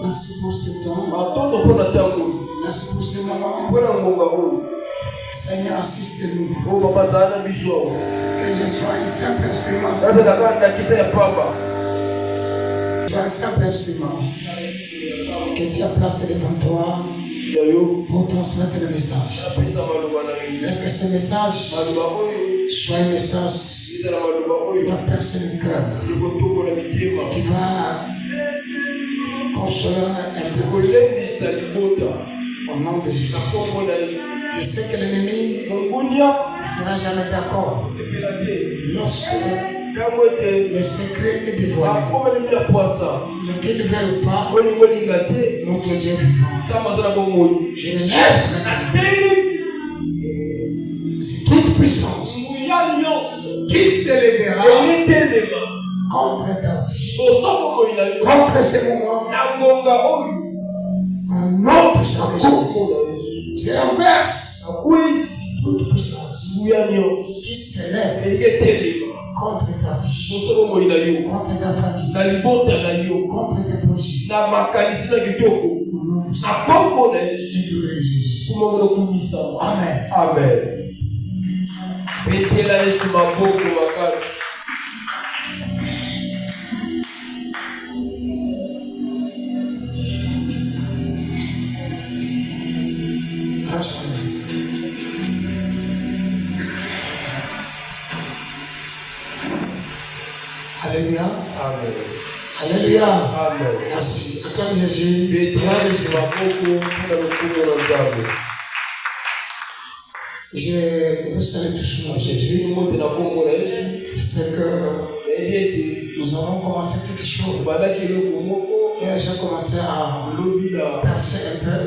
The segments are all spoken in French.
Merci pour ce temps. Merci pour ce moment. Seigneur, assiste-nous. Que je sois un simple instrument. Sois un simple instrument que tu as placé devant toi pour transmettre le message. Laisse que ce message soit un message qui va percer le cœur et qui va consoler un peu. Au nom de Jésus. Je sais que l'ennemi ne sera jamais d'accord lorsque le secret est dévoilé. Mais qu'il ne veuille pas, notre Dieu vivant. Je le lève maintenant. C'est toute puissance qui s'élèvera contre ta vie, contre ces moments. Un nom puissant de Jésus. Je renverse toute puissance qui s'élève contre ta vie, contre ta famille, contre tes projets. Amen. Amen. Alléluia. Amen. Alléluia. Amen. Merci. Acclame Jésus. Je vous salue tous mon Jésus. C'est que nous avons commencé quelque chose. Et j'ai commencé à percer un peu.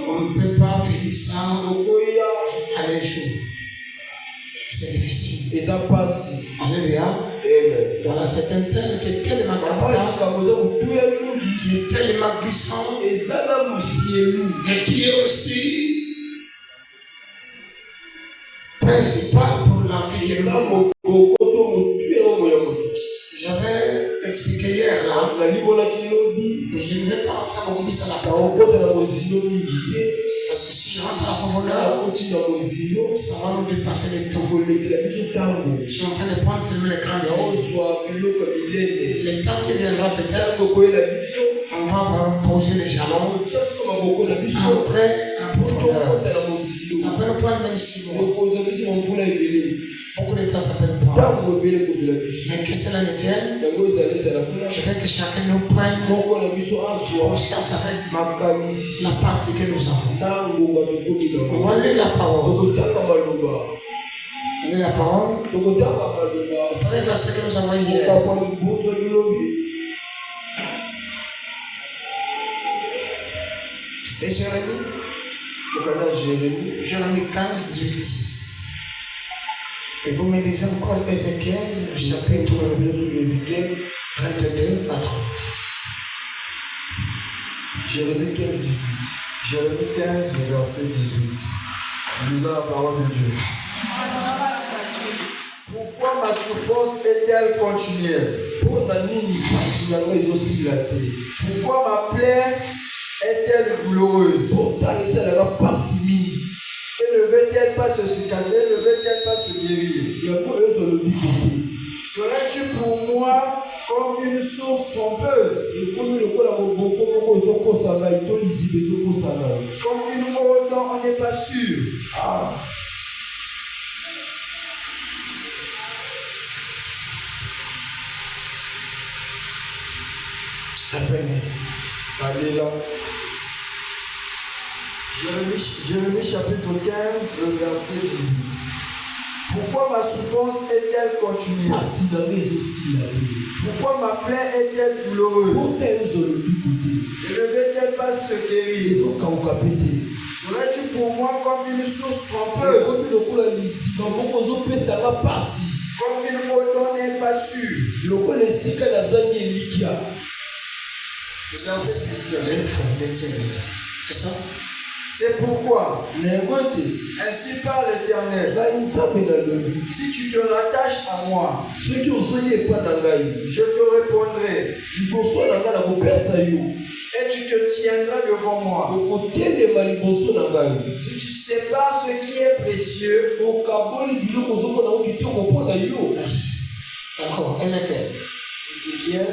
On ne peut pas vivre sans aller jouer. C'est difficile. Alléluia. Voilà, c'est un thème qui est tellement important, qui est tellement puissant et qui est aussi principal pour la vie de l'homme. J'avais expliqué hier là, et je ne vais pas entrer beaucoup sur la parole. Parce que si je rentre à la profondeur, ça va nous dépasser les temps. Je suis en train de prendre sur l'écran de haut. Le temps qui viendra peut-être, on va poser les jalons, entrer en profondeur. Ça peut nous prendre même 6 mois. Beaucoup de temps, ça peut nous prendre. Mais que cela ne tienne, je veux que chacun nous prenne conscience avec la partie que nous avons. On va lire la parole. On lit la parole. Le premier verset que nous avons hier. C'est Jérémie. Jérémie 15, 18. Et vous me lisez encore Ézéchiel, chapitre 22 à 30. Jérémie 15, verset 18. Lisons la parole de Dieu. Pourquoi ma souffrance est-elle continuelle? Pourquoi ma plaie est-elle douloureuse? Et ne veut-elle pas se cicatriser? Ne veut-elle pas se guérir? Serais-tu pour moi comme une source trompeuse? Comme une eau dont on n'est pas sûr? Allez là. Jérémie chapitre 15, le verset 18. Pourquoi ma souffrance est-elle continuelle? Pourquoi ma plaie est-elle douloureuse? Ne veut-elle pas se guérir? Serais-tu pour moi comme une source trompeuse? Comme une eau dont on n'est pas sûr? Le verset 19. C'est ça? C'est pourquoi, ainsi parle l'Éternel, si tu te rattaches à moi, je te répondrai, et tu te tiendras devant moi. Si tu sépares ce qui est précieux, D'accord, Ézéchiel.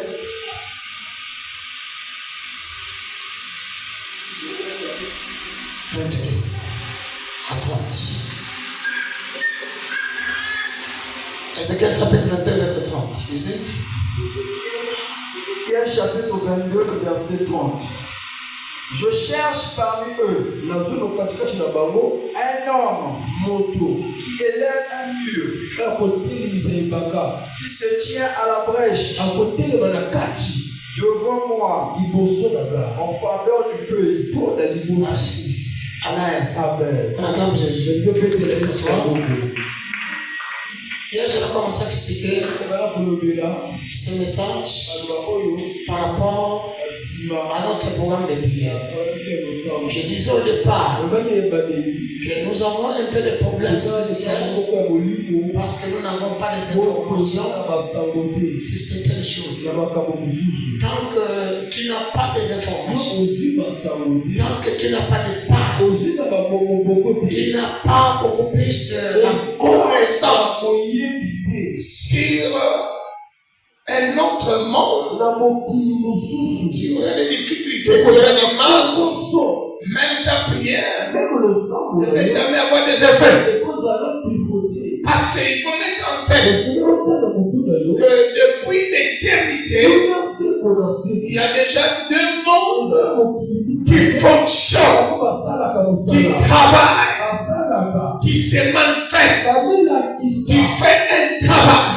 À 30. Ézéchiel chapitre 22, verset 30. Excusez. Ézéchiel chapitre 22, verset 30. Je cherche parmi eux un homme qui élève un mur, qui se tient à la brèche devant moi en faveur du peuple. Merci. Amen. Amen. On acclame Jésus. Hier, je vais commencer à expliquer ce message par rapport à notre programme de prière. Je disais au départ que nous avons un peu de problèmes spirituels parce que nous n'avons pas les informations sur certaines choses. Tant que tu n'as pas des informations, tant que tu n'as pas de part, tu n'as pas beaucoup plus la connaissance sur un autre monde qui aurait des difficultés, qui aurait des mal, même ta prière ne peut jamais avoir des effets. Parce qu'il faut mettre en tête que depuis l'éternité, il y a déjà deux mondes qui fonctionnent, qui travaillent, qui se manifestent, qui font un travail.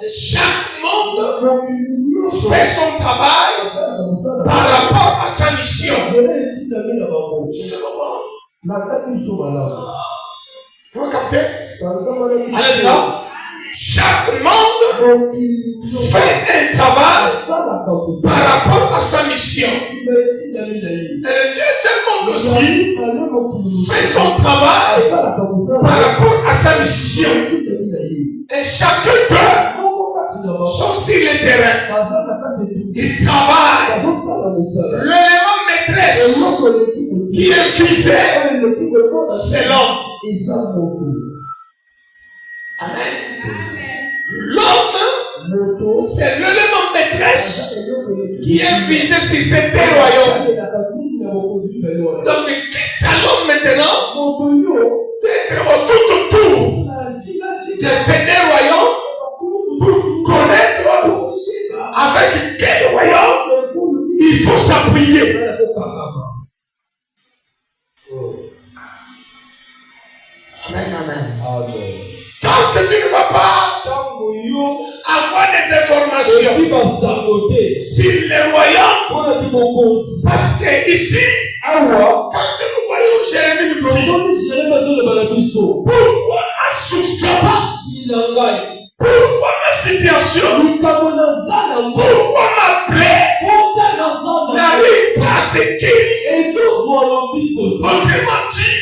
Chaque monde fait son travail par rapport à sa mission. Je comprends. Vous captez? Alléluia. Chaque monde fait un travail par rapport à sa mission. Et le deuxième monde aussi fait son travail par rapport à sa mission. Et chacun d'eux sont sur le terrain. Ils travaillent. L'élément maîtresse qui est visé, c'est l'homme. Amen. L'homme, c'est l'élément maîtresse qui est visé sur ces deux royaumes. Donc, quitte à l'homme maintenant d'être autour de ces deux royaumes pour connaître avec quel royaume il faut s'appuyer. Amen, amen. Tant que tu ne vas pas avoir des informations sur les royaumes, parce que ici, quand nous voyons Jérémie nous dit, pourquoi ma souffrance, pourquoi ma situation, pourquoi ma plaie n'arrive pas à se guérir? Autrement dit,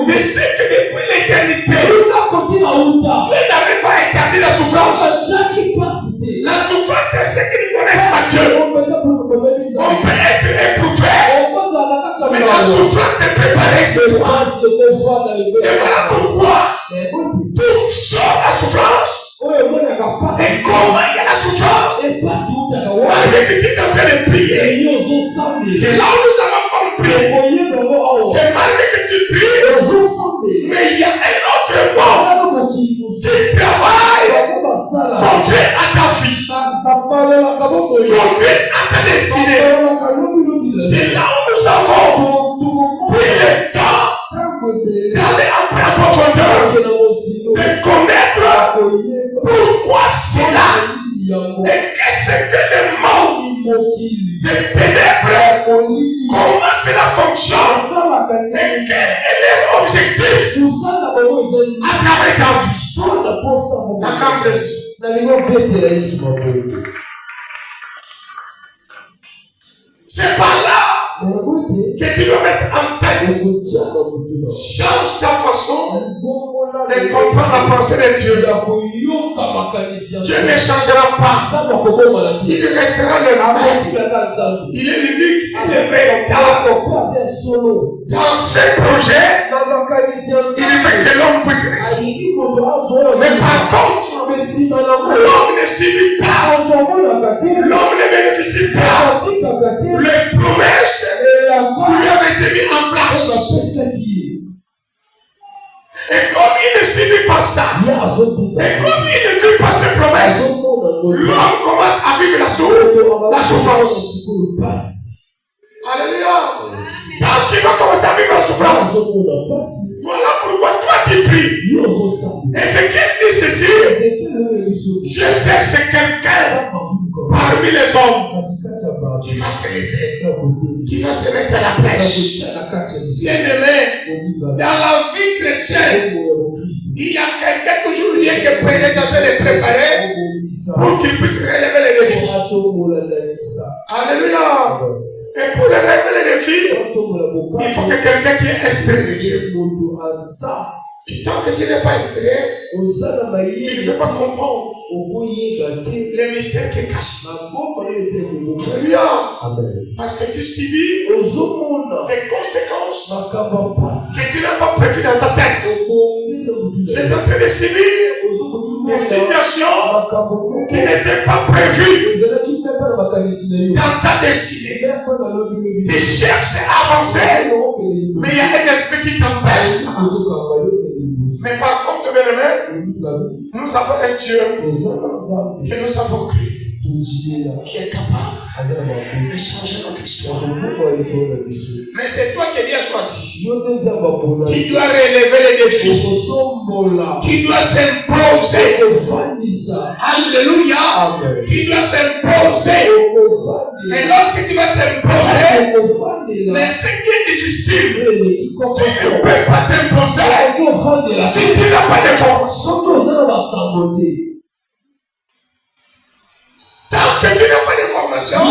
mais c'est que depuis l'éternité, Dieu n'avait pas établi la souffrance. La souffrance, c'est ce qui nous connaissent pas Dieu. On peut être éprouvé, mais la souffrance est préparée sur toi. Et voilà pourquoi tout sort la souffrance. Et comment il y a la souffrance? Malgré que tu es en train de prier, c'est là où nous avons compris que malgré que tu pries, mais il y a un autre monde qui travaille concret à ta vie, concret à ta destinée. C'est là où nous avons pris le temps d'aller en profondeur, de connaître pourquoi c'est là et qu'est-ce que le monde de ténèbres, comment cela fonctionne et quel est l'objectif à travers ta vie. Acclame Jésus. C'est par là que tu dois mettre Change ta façon de comprendre la pensée de Dieu. Dieu ne changera pas. Il restera le même. Il est l'unique. Il est véritable. Dans ce projet, il veut que l'homme puisse réussir. Mais par contre, l'homme ne subit pas. L'homme ne bénéficie pas. Les promesses lui avaient été mises en place. Et comme il ne subit pas ça, et comme il ne vit pas ses promesses, l'homme commence à vivre la souffrance. Alléluia. Tant qu'il va commencer à vivre la souffrance, voilà pourquoi toi qui pries. Et ce qu'il dit ceci, je cherche quelqu'un parmi les hommes qui va se lever, qui va se mettre à la pêche. Bien-aimé, dans la vie chrétienne, il y a quelqu'un toujours lié qui est prêt de les préparer pour qu'il puisse relever les défis. Alléluia. Et pour relever les défis, il faut que quelqu'un qui est inspiré de Dieu. Et tant que tu n'es pas inspiré, tu ne peux pas comprendre les mystères qui cachent. Alléluia. Parce que tu subis des conséquences que tu n'as pas prévues dans ta tête. Tu es en train de subir des situations qui n'étaient pas prévues dans ta destinée. Tu cherches à avancer, mais il y a un esprit qui t'empêche d'avancer. Mais par contre, bien-aimé, nous avons un Dieu que nous avons cru, qui est capable de changer notre histoire. Mais c'est toi qui as choisi, qui dois relever les défis, qui doit s'imposer. Alléluia. Qui doit s'imposer. Et lorsque tu vas t'imposer, mais ce qui est difficile, tu ne peux pas t'imposer si tu n'as pas de formation. Tant que tu n'as pas de formation,